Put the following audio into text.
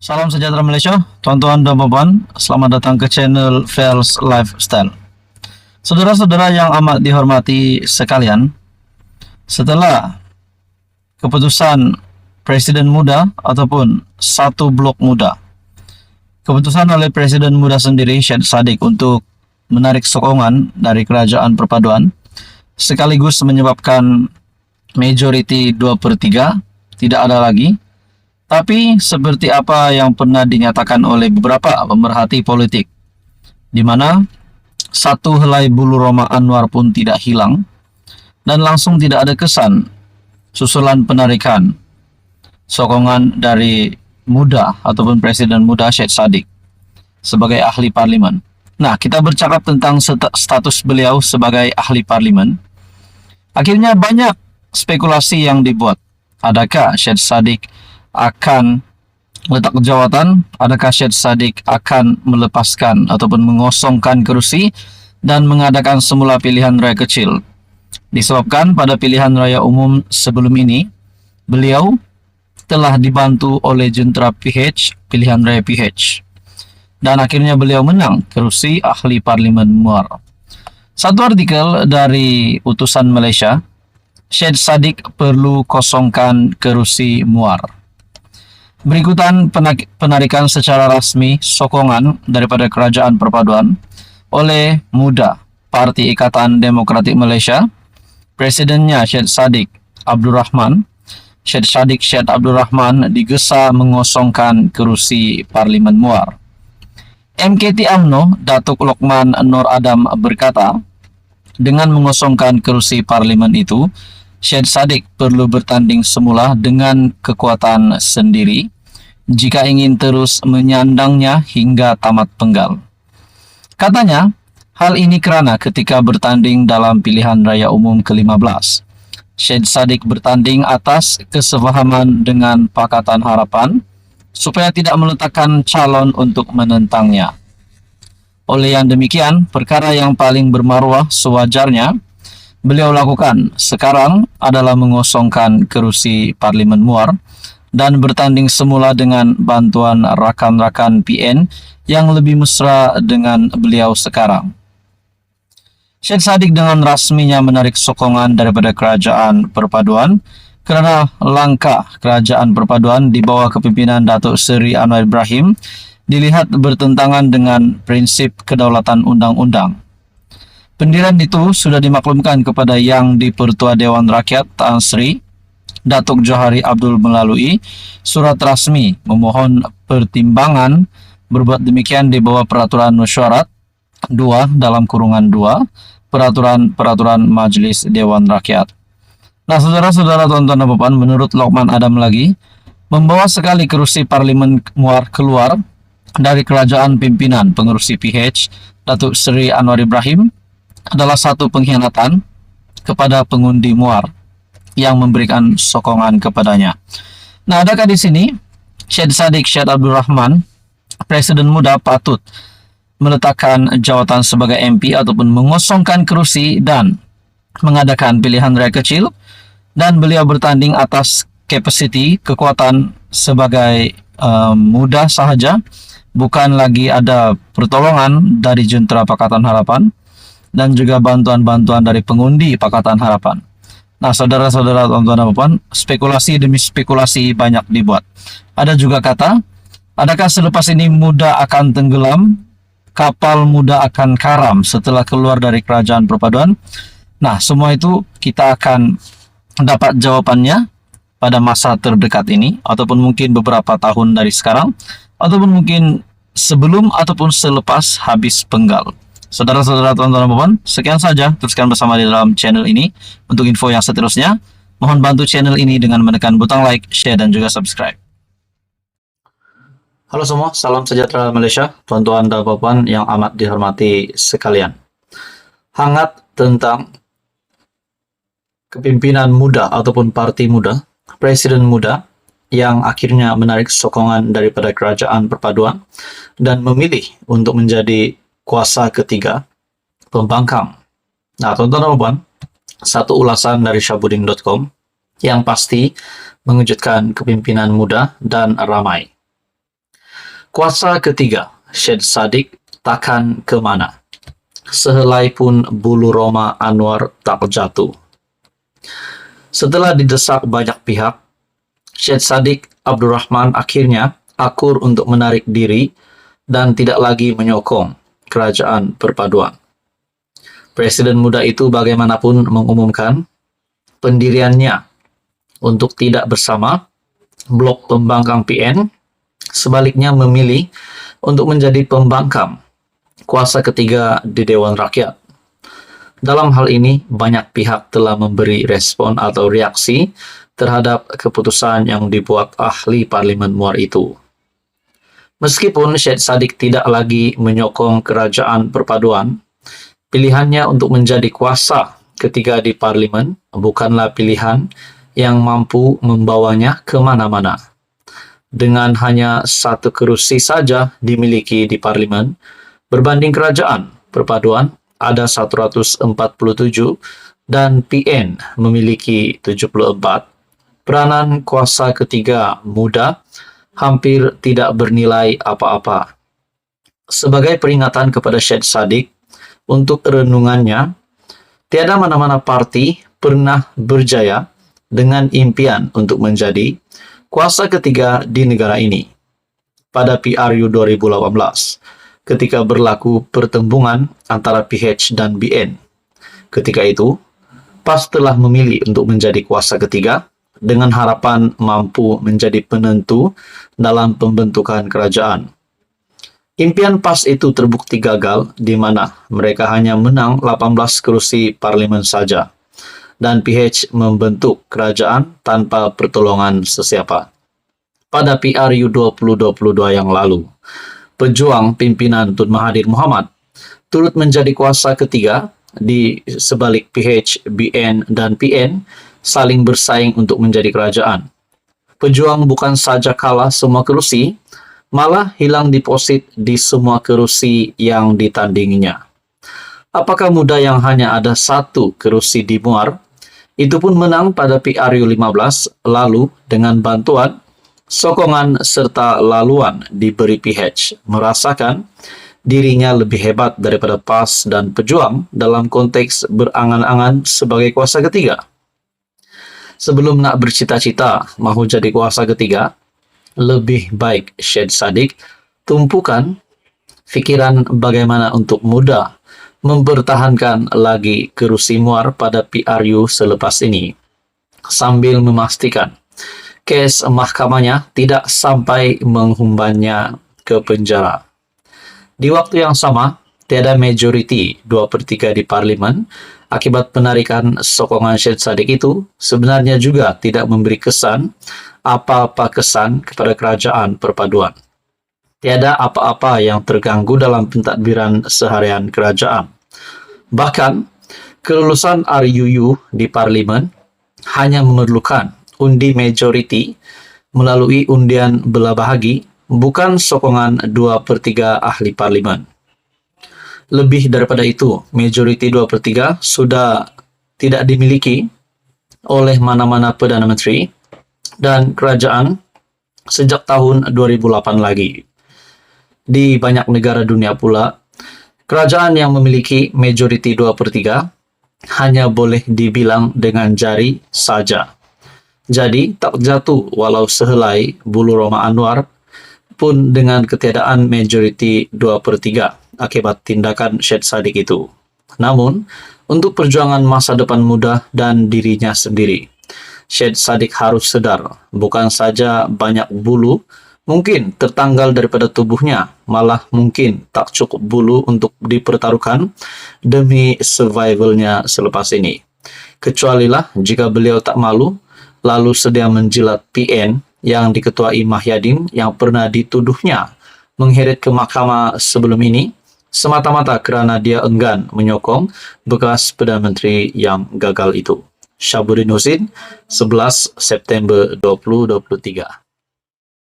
Salam sejahtera Malaysia, tuan-tuan dan puan, selamat datang ke channel Fels Lifestyle. Saudara-saudara yang amat dihormati sekalian, setelah keputusan Presiden Muda ataupun Satu Blok Muda, keputusan oleh Presiden Muda sendiri, Syed Saddiq, untuk menarik sokongan dari Kerajaan Perpaduan, sekaligus menyebabkan majority 2/3 tidak ada lagi. Tapi seperti apa yang pernah dinyatakan oleh beberapa pemerhati politik, di mana satu helai bulu roma Anwar pun tidak hilang dan langsung tidak ada kesan susulan penarikan sokongan dari Muda ataupun Presiden Muda Syed Saddiq sebagai ahli parlimen. Nah, kita bercakap tentang status beliau sebagai ahli parlimen. Akhirnya banyak spekulasi yang dibuat. Adakah Syed Saddiq akan letak jawatan? Adakah Syed Saddiq akan melepaskan ataupun mengosongkan kerusi dan mengadakan semula pilihan raya kecil? Disebabkan pada pilihan raya umum sebelum ini, beliau telah dibantu oleh jentera PH, pilihan raya PH. Dan akhirnya beliau menang kerusi ahli parlimen Muar. Satu artikel dari Utusan Malaysia, Syed Saddiq perlu kosongkan kerusi Muar. Berikutan penarikan secara rasmi sokongan daripada Kerajaan Perpaduan oleh Muda, Parti Ikatan Demokratik Malaysia. Presidennya Syed Saddiq Abdul Rahman. Syed Saddiq Syed Abdul Rahman digesa mengosongkan kerusi Parlimen Muar. MKT UMNO Datuk Lokman Nur Adam berkata, dengan mengosongkan kerusi parlimen itu, Syed Saddiq perlu bertanding semula dengan kekuatan sendiri jika ingin terus menyandangnya hingga tamat penggal. Katanya, hal ini kerana ketika bertanding dalam pilihan raya umum ke-15, Syed Saddiq bertanding atas kesefahaman dengan Pakatan Harapan supaya tidak meletakkan calon untuk menentangnya. Oleh yang demikian, perkara yang paling bermaruah sewajarnya beliau lakukan sekarang adalah mengosongkan kerusi Parlimen Muar dan bertanding semula dengan bantuan rakan-rakan PN yang lebih mesra dengan beliau sekarang. Syed Saddiq dengan rasminya menarik sokongan daripada Kerajaan Perpaduan kerana langkah Kerajaan Perpaduan di bawah kepimpinan Datuk Seri Anwar Ibrahim dilihat bertentangan dengan prinsip kedaulatan undang-undang. Pendirian itu sudah dimaklumkan kepada Yang di-Pertua Dewan Rakyat Tan Sri Datuk Johari Abdul melalui surat rasmi memohon pertimbangan berbuat demikian di bawah Peraturan Mesyuarat 2 dalam kurungan 2 Peraturan Majlis Dewan Rakyat. Nah, saudara-saudara, tuan-tuan dan puan, menurut Lokman Adam lagi, membawa sekali kerusi Parlimen Muar keluar dari kerajaan pimpinan pengerusi PH Datuk Seri Anwar Ibrahim adalah satu pengkhianatan kepada pengundi Muar yang memberikan sokongan kepadanya. Nah, adakah di sini Syed Saddiq Syed Abdul Rahman, Presiden Muda, patut meletakkan jawatan sebagai MP ataupun mengosongkan kerusi dan mengadakan pilihan raya kecil, dan beliau bertanding atas kapasiti kekuatan sebagai muda sahaja, bukan lagi ada pertolongan dari jentera Pakatan Harapan dan juga bantuan-bantuan dari pengundi Pakatan Harapan. Nah, saudara-saudara, tuan-tuan dan puan, spekulasi demi spekulasi banyak dibuat. Ada juga kata, adakah selepas ini Muda akan tenggelam, kapal Muda akan karam setelah keluar dari Kerajaan Perpaduan? Nah, semua itu kita akan dapat jawabannya pada masa terdekat ini, ataupun mungkin beberapa tahun dari sekarang, ataupun mungkin sebelum ataupun selepas habis penggal. Saudara-saudara, tuan-tuan dan puan, sekian saja. Teruskan bersama di dalam channel ini. Untuk info yang seterusnya, mohon bantu channel ini dengan menekan butang like, share, dan juga subscribe. Halo semua, salam sejahtera Malaysia, tuan-tuan dan puan yang amat dihormati sekalian. Hangat tentang kepimpinan muda ataupun parti muda, Presiden Muda, yang akhirnya menarik sokongan daripada Kerajaan Perpaduan dan memilih untuk menjadi kuasa ketiga pembangkang Nah, tonton apa? Satu ulasan dari syabudin.com yang pasti mengejutkan kepimpinan muda dan ramai. Kuasa ketiga, Syed Saddiq takkan kemana? Sehelai pun bulu roma Anwar tak jatuh. Setelah didesak banyak pihak, Syed Saddiq Abdurrahman akhirnya akur untuk menarik diri dan tidak lagi menyokong kerajaan perpaduan. Presiden muda itu bagaimanapun mengumumkan pendiriannya untuk tidak bersama blok pembangkang PN, sebaliknya memilih untuk menjadi pembangkang kuasa ketiga di Dewan Rakyat. Dalam hal ini, banyak pihak telah memberi respon atau reaksi terhadap keputusan yang dibuat ahli parlimen Muar itu. Meskipun Syed Saddiq tidak lagi menyokong kerajaan perpaduan, pilihannya untuk menjadi kuasa ketiga di parlimen bukanlah pilihan yang mampu membawanya kemana-mana. Dengan hanya satu kerusi saja dimiliki di parlimen, berbanding kerajaan perpaduan ada 147 dan PN memiliki 74, peranan kuasa ketiga muda hampir tidak bernilai apa-apa. Sebagai peringatan kepada Syed Saddiq, untuk renungannya, tiada mana-mana parti pernah berjaya dengan impian untuk menjadi kuasa ketiga di negara ini. Pada PRU 2018, ketika berlaku pertembungan antara PH dan BN. Ketika itu, PAS telah memilih untuk menjadi kuasa ketiga dengan harapan mampu menjadi penentu dalam pembentukan kerajaan. Impian PAS itu terbukti gagal, di mana mereka hanya menang 18 kursi parlemen saja, dan PH membentuk kerajaan tanpa pertolongan sesiapa. Pada PRU 2022 yang lalu, pejuang pimpinan Tun Mahathir Mohamad turut menjadi kuasa ketiga di sebalik PH, BN, dan PN saling bersaing untuk menjadi kerajaan. Pejuang bukan saja kalah semua kursi, malah hilang deposit di semua kerusi yang ditandinginya. Apakah muda yang hanya ada satu kerusi di Muar, itu pun menang pada PRU 15 lalu dengan bantuan, sokongan, serta laluan diberi PH, merasakan dirinya lebih hebat daripada PAS dan pejuang dalam konteks berangan-angan sebagai kuasa ketiga. Sebelum nak bercita-cita mahu jadi kuasa ketiga, lebih baik Syed Saddiq tumpukan fikiran bagaimana untuk muda mempertahankan lagi kerusi Muar pada PRU selepas ini, sambil memastikan kes mahkamahnya tidak sampai menghumbannya ke penjara. Di waktu yang sama, tiada majoriti 2/3 di parlimen akibat penarikan sokongan Syed Saddiq itu sebenarnya juga tidak memberi kesan apa-apa kesan kepada kerajaan perpaduan. Tiada apa-apa yang terganggu dalam pentadbiran seharian kerajaan. Bahkan, kelulusan RUU di parlimen hanya memerlukan undi majoriti melalui undian belah bahagi, bukan sokongan 2/3 ahli parlimen. Lebih daripada itu, majoriti 2/3 sudah tidak dimiliki oleh mana-mana Perdana Menteri dan kerajaan sejak tahun 2008 lagi. Di banyak negara dunia pula, kerajaan yang memiliki majoriti 2/3 hanya boleh dibilang dengan jari saja. Jadi, tak jatuh walau sehelai bulu roma Anwar pun dengan ketiadaan majoriti 2/3 akibat tindakan Syed Saddiq itu. Namun, untuk perjuangan masa depan muda dan dirinya sendiri, Syed Saddiq harus sadar, bukan saja banyak bulu mungkin tertanggal daripada tubuhnya, malah mungkin tak cukup bulu untuk dipertaruhkan demi survivalnya selepas ini. Kecualilah jika beliau tak malu, lalu sedia menjilat PN yang diketuai Mahyadin yang pernah dituduhnya mengheret ke mahkamah sebelum ini, semata-mata kerana dia enggan menyokong bekas Perdana Menteri yang gagal itu. Syabudin Husin, 11 September 2023.